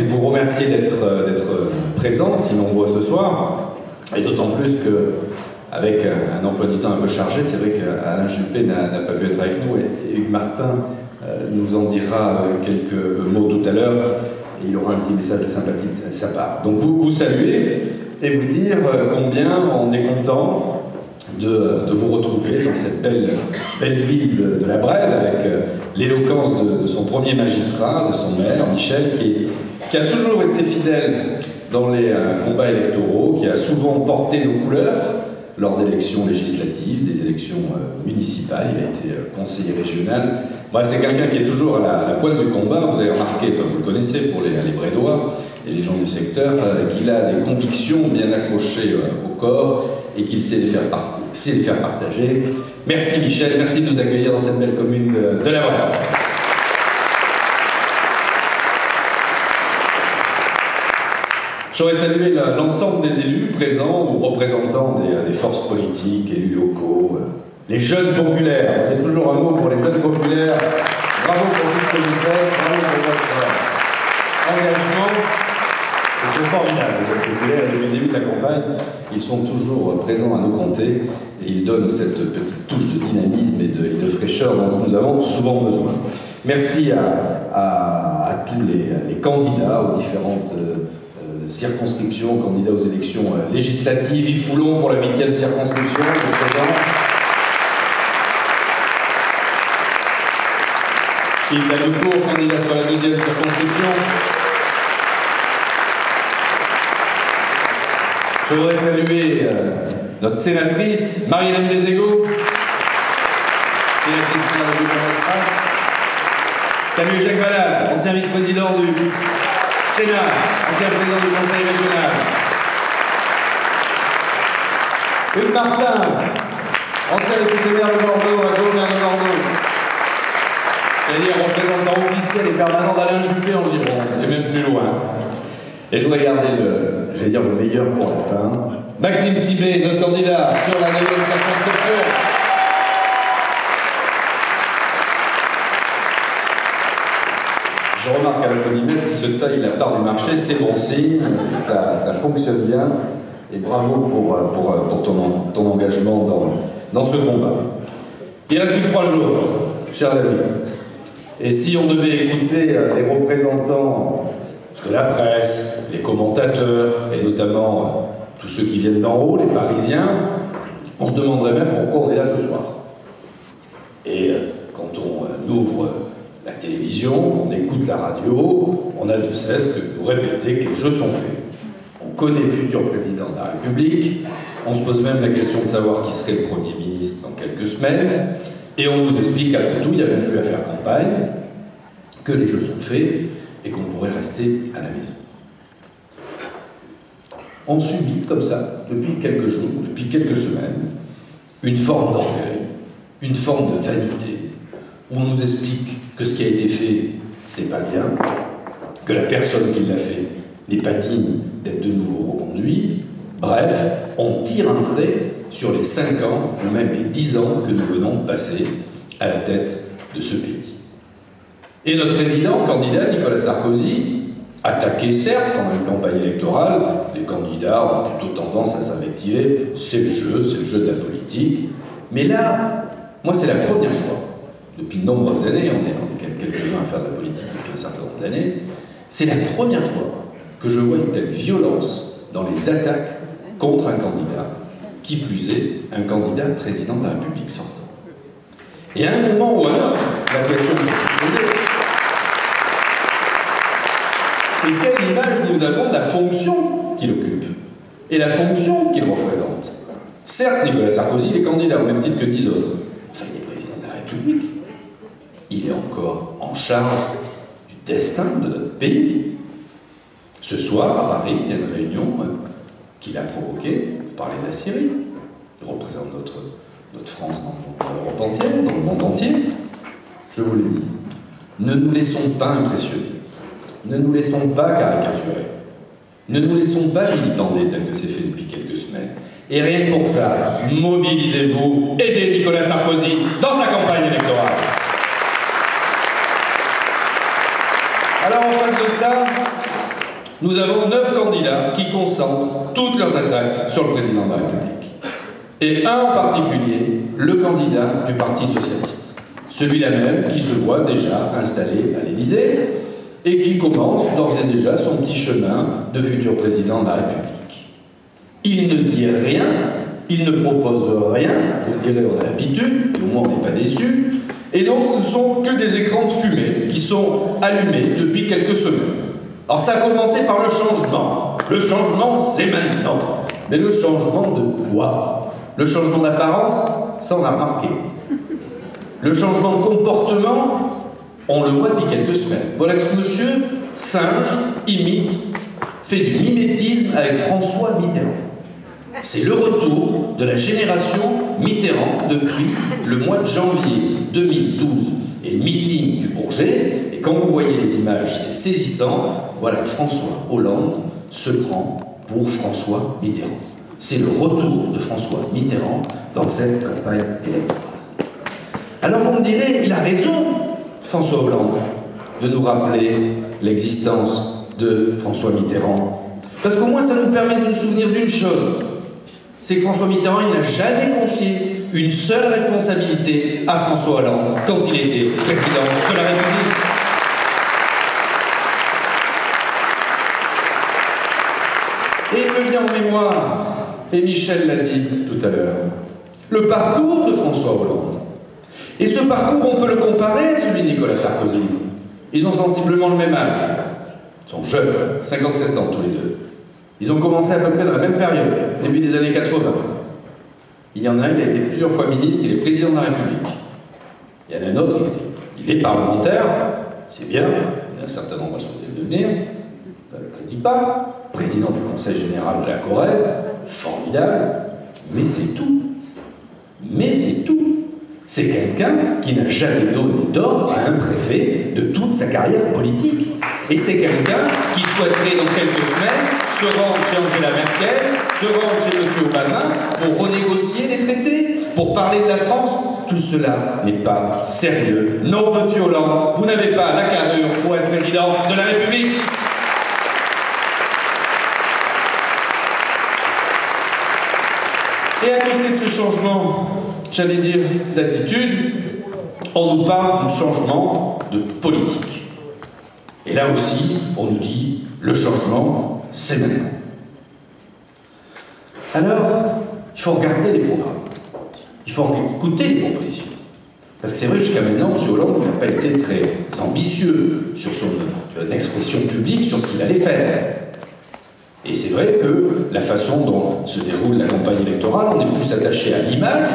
Vous remercier d'être présent, si nombreux ce soir, et d'autant plus que, avec un emploi du temps un peu chargé, c'est vrai qu'Alain Juppé n'a pas pu être avec nous, et Hugues Martin nous en dira quelques mots tout à l'heure, et il aura un petit message de sympathie de sa part. Donc vous saluer et vous dire combien on est content de vous retrouver dans cette belle ville de la Brède, avec l'éloquence de son premier magistrat, de son maire, Michel, qui a toujours été fidèle dans les combats électoraux, qui a souvent porté nos couleurs lors d'élections législatives, des élections municipales. Il a été conseiller régional. Bref, c'est quelqu'un qui est toujours à la pointe du combat. Vous avez remarqué, enfin vous le connaissez pour les Brédois et les gens du secteur, qu'il a des convictions bien accrochées au corps et qu'il sait les faire partager. Merci Michel, merci de nous accueillir dans cette belle commune de la Brède. J'aurais salué l'ensemble des élus présents ou représentants des forces politiques, élus locaux, les jeunes populaires. J'ai toujours un mot pour les jeunes populaires. Bravo pour tout ce que vous faites, bravo pour votre engagement. Ils sont formidables, les jeunes populaires, depuis le début de la campagne. Ils sont toujours présents à nos côtés et ils donnent cette petite touche de dynamisme et de fraîcheur dont nous avons souvent besoin. Merci à tous les candidats aux différentes circonscriptions, candidats aux élections législatives. Yves Foulon pour la 8e circonscription, Yves Daloucourt, candidat sur la 2e circonscription. Je voudrais saluer notre sénatrice, Marie-Hélène Deségo, sénatrice de la République de Saluer Jacques Valade, ancien vice-président du Sénat, ancien président du Conseil régional. Hugues Martin, ancien député maire de Bordeaux, adjoint maire de Bordeaux. J'allais dire représentant officiel et permanent d'Alain Juppé en Gironde, et même plus loin. Et je voudrais garder le meilleur pour la fin. Maxime Sibé, notre candidat sur la 9e circonscription. Je remarque à l'applaudimètre qu'il se taille la part du marché, c'est bon signe, ça fonctionne bien, et bravo pour ton engagement dans ce combat. Il reste plus que 3 jours, chers amis. Et si on devait écouter les représentants de la presse, les commentateurs, et notamment tous ceux qui viennent d'en haut, les Parisiens, on se demanderait même pourquoi on est là ce soir. Et quand on ouvre la télévision, on écoute la radio, on a de cesse que nous répéter que les jeux sont faits. On connaît le futur président de la République, on se pose même la question de savoir qui serait le Premier ministre dans quelques semaines, et on nous explique qu'après tout, il n'y a même plus à faire campagne, que les jeux sont faits, et qu'on pourrait rester à la maison. On subit comme ça, depuis quelques jours, depuis quelques semaines, une forme d'orgueil, une forme de vanité, où on nous explique que ce qui a été fait, ce n'est pas bien, que la personne qui l'a fait n'est pas digne d'être de nouveau reconduit. Bref, on tire un trait sur les 5 ans, ou même les 10 ans que nous venons de passer à la tête de ce pays. Et notre président, candidat Nicolas Sarkozy, attaqué certes pendant une campagne électorale, les candidats ont plutôt tendance à s'invectiver, c'est le jeu de la politique. Mais là, moi c'est la première fois, depuis de nombreuses années, on est quand même quelques-uns à faire de la politique depuis un certain nombre d'années, c'est la première fois que je vois une telle violence dans les attaques contre un candidat, qui plus est, un candidat président de la République sortant. Et à un moment ou à un autre, la question que je me posais, c'est quelle image nous avons de la fonction qu'il occupe et la fonction qu'il représente. Certes, Nicolas Sarkozy est candidat au même titre que 10 autres. Enfin, il est président de la République. Il est encore en charge du destin de notre pays. Ce soir, à Paris, il y a une réunion qu'il a provoquée pour parler de la Syrie. Il représente notre France dans l'Europe entière, dans le monde entier. Je vous l'ai dit, ne nous laissons pas impressionner. Ne nous laissons pas caricaturer. Ne nous laissons pas vilipender tel que c'est fait depuis quelques semaines. Et rien que pour ça, mobilisez-vous, aidez Nicolas Sarkozy dans sa campagne électorale. Alors en face de ça, nous avons 9 candidats qui concentrent toutes leurs attaques sur le président de la République. Et un en particulier, le candidat du Parti socialiste. Celui-là même qui se voit déjà installé à l'Élysée et qui commence d'ores et déjà son petit chemin de futur président de la République. Il ne dit rien, il ne propose rien, vous me direz on a l'habitude, au moins on n'est pas déçu, et donc ce ne sont que des écrans de fumée qui sont allumés depuis quelques semaines. Alors ça a commencé par le changement. Le changement, c'est maintenant. Mais le changement de quoi? Le changement d'apparence, ça on a remarqué. Le changement de comportement, on le voit depuis quelques semaines. Voilà que ce monsieur singe, imite, fait du mimétisme avec François Mitterrand. C'est le retour de la génération Mitterrand depuis le mois de janvier 2012 et le meeting du Bourget. Et quand vous voyez les images, c'est saisissant. Voilà que François Hollande se prend pour François Mitterrand. C'est le retour de François Mitterrand dans cette campagne électorale. Alors vous me direz, il a raison, François Hollande, de nous rappeler l'existence de François Mitterrand. Parce qu'au moins ça nous permet de nous souvenir d'une chose, c'est que François Mitterrand, il n'a jamais confié une seule responsabilité à François Hollande quand il était président de la République. Et il me vient en mémoire, et Michel l'a dit tout à l'heure, le parcours de François Hollande. Et ce parcours, on peut le comparer à celui de Nicolas Sarkozy. Ils ont sensiblement le même âge. Ils sont jeunes, 57 ans tous les deux. Ils ont commencé à peu près dans la même période, début des années 80. Il y en a un, il a été plusieurs fois ministre, il est président de la République. Il y en a un autre, il est parlementaire, c'est bien, il y a un certain nombre à souhaiter le devenir, je ne le crédite pas, président du Conseil général de la Corrèze, formidable, mais c'est tout. Mais c'est tout. C'est quelqu'un qui n'a jamais donné d'ordre à un préfet de toute sa carrière politique. Et c'est quelqu'un qui souhaiterait dans quelques semaines se rendre chez Angela Merkel, se rendre chez M. Obama pour renégocier des traités, pour parler de la France. Tout cela n'est pas sérieux. Non, M. Hollande, vous n'avez pas la carrure pour être président de la République. Et à côté de ce changement, j'allais dire, d'attitude, on nous parle d'un changement de politique. Et là aussi, on nous dit, le changement, c'est maintenant. Alors, il faut regarder les programmes. Il faut écouter les propositions. Parce que c'est vrai, jusqu'à maintenant, M. Hollande n'a pas été très ambitieux sur son expression publique, sur ce qu'il allait faire. Et c'est vrai que la façon dont se déroule la campagne électorale, on est plus attaché à l'image,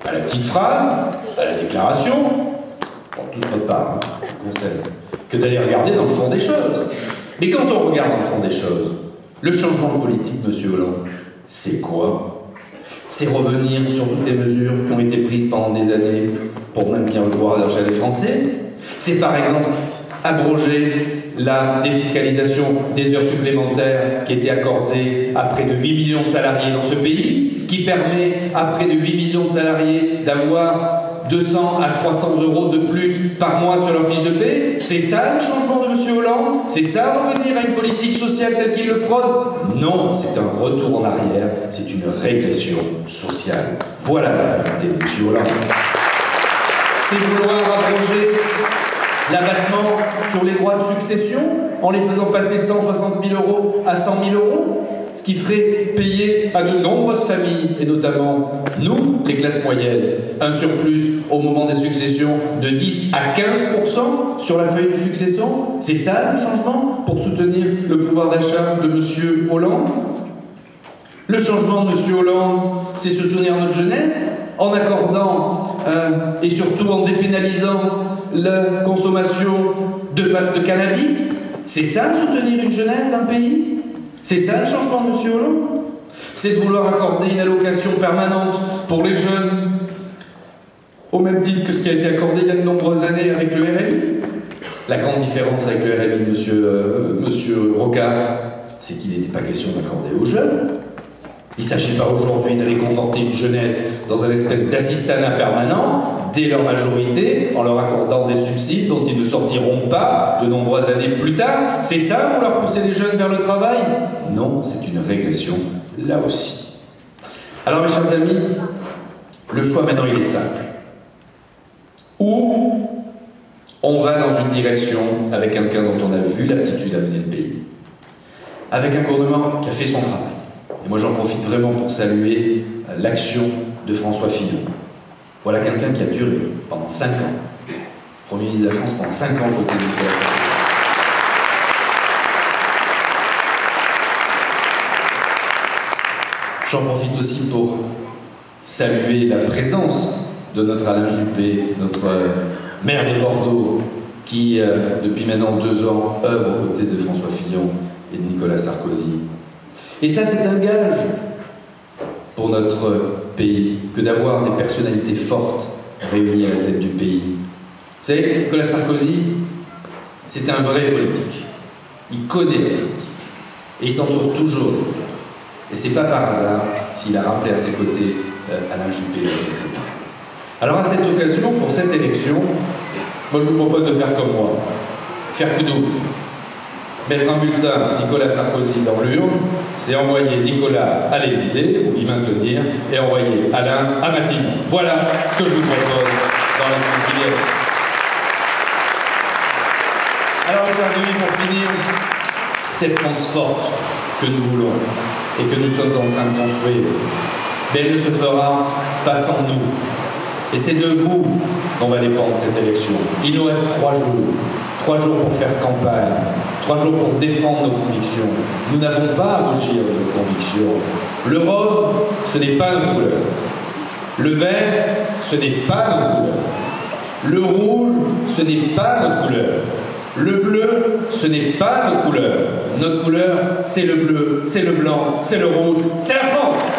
à la petite phrase, à la déclaration, bon, tout notre part, hein, je vous conseille, que d'aller regarder dans le fond des choses. Mais quand on regarde dans le fond des choses, le changement de politique, M. Hollande, c'est quoi? C'est revenir sur toutes les mesures qui ont été prises pendant des années pour maintenir le pouvoir d'achat des Français. C'est par exemple abroger la défiscalisation des heures supplémentaires qui étaient accordées à près de 8 millions de salariés dans ce pays, qui permet à près de 8 millions de salariés d'avoir 200 à 300 euros de plus par mois sur leur fiche de paie. C'est ça le changement de M. Hollande? C'est ça revenir à une politique sociale telle qu'il le prône? Non, c'est un retour en arrière, c'est une régression sociale. Voilà la réalité de M. Hollande. C'est vouloir abroger l'abattement sur les droits de succession en les faisant passer de 160 000 euros à 100 000 euros, ce qui ferait payer à de nombreuses familles, et notamment nous, les classes moyennes, un surplus au moment des successions de 10 à 15% sur la feuille de succession. C'est ça le changement pour soutenir le pouvoir d'achat de M. Hollande? Le changement de M. Hollande, c'est soutenir notre jeunesse en accordant et surtout en dépénalisant la consommation de cannabis. C'est ça soutenir une jeunesse d'un pays? C'est ça le changement de M. Hollande? C'est de vouloir accorder une allocation permanente pour les jeunes au même titre que ce qui a été accordé il y a de nombreuses années avec le RMI. La grande différence avec le RMI de M. Rocard, c'est qu'il n'était pas question d'accorder aux jeunes, Il ne s'agit pas aujourd'hui d'aller conforter une jeunesse dans un espèce d'assistanat permanent, dès leur majorité, en leur accordant des subsides dont ils ne sortiront pas de nombreuses années plus tard. C'est ça, pour leur pousser les jeunes vers le travail? Non, c'est une régression, là aussi. Alors, mes chers amis, le choix maintenant, il est simple. Ou on va dans une direction avec quelqu'un dont on a vu l'aptitude à mener le pays, avec un gouvernement qui a fait son travail. Et moi, j'en profite vraiment pour saluer l'action de François Fillon. Voilà quelqu'un qui a duré pendant 5 ans, Premier ministre de la France pendant 5 ans, côté de Nicolas Sarkozy. J'en profite aussi pour saluer la présence de notre Alain Juppé, notre maire de Bordeaux, qui, depuis maintenant 2 ans, œuvre aux côtés de François Fillon et de Nicolas Sarkozy. Et ça, c'est un gage pour notre pays, que d'avoir des personnalités fortes réunies à la tête du pays. Vous savez, Nicolas Sarkozy, c'est un vrai politique. Il connaît la politique. Et il s'entoure toujours de lui. Et c'est pas par hasard s'il a rappelé à ses côtés Alain Juppé. Alors à cette occasion, pour cette élection, moi je vous propose de faire comme moi. Faire coup double. Mettre un bulletin Nicolas Sarkozy dans l'urne, c'est envoyer Nicolas à l'Élysée, ou y maintenir, et envoyer Alain à Matignon. Voilà ce que je vous propose dans la semaine qui vient. Alors, mes chers amis, pour finir, cette France forte que nous voulons et que nous sommes en train de construire, mais elle ne se fera pas sans nous. Et c'est de vous dont va dépendre cette élection. Il nous reste 3 jours. 3 jours pour faire campagne. 3 jours pour défendre nos convictions. Nous n'avons pas à rougir de nos convictions. Le rose, ce n'est pas notre couleur. Le vert, ce n'est pas notre couleur. Le rouge, ce n'est pas notre couleur. Le bleu, ce n'est pas notre couleur. Notre couleur, c'est le bleu, c'est le blanc, c'est le rouge, c'est la France!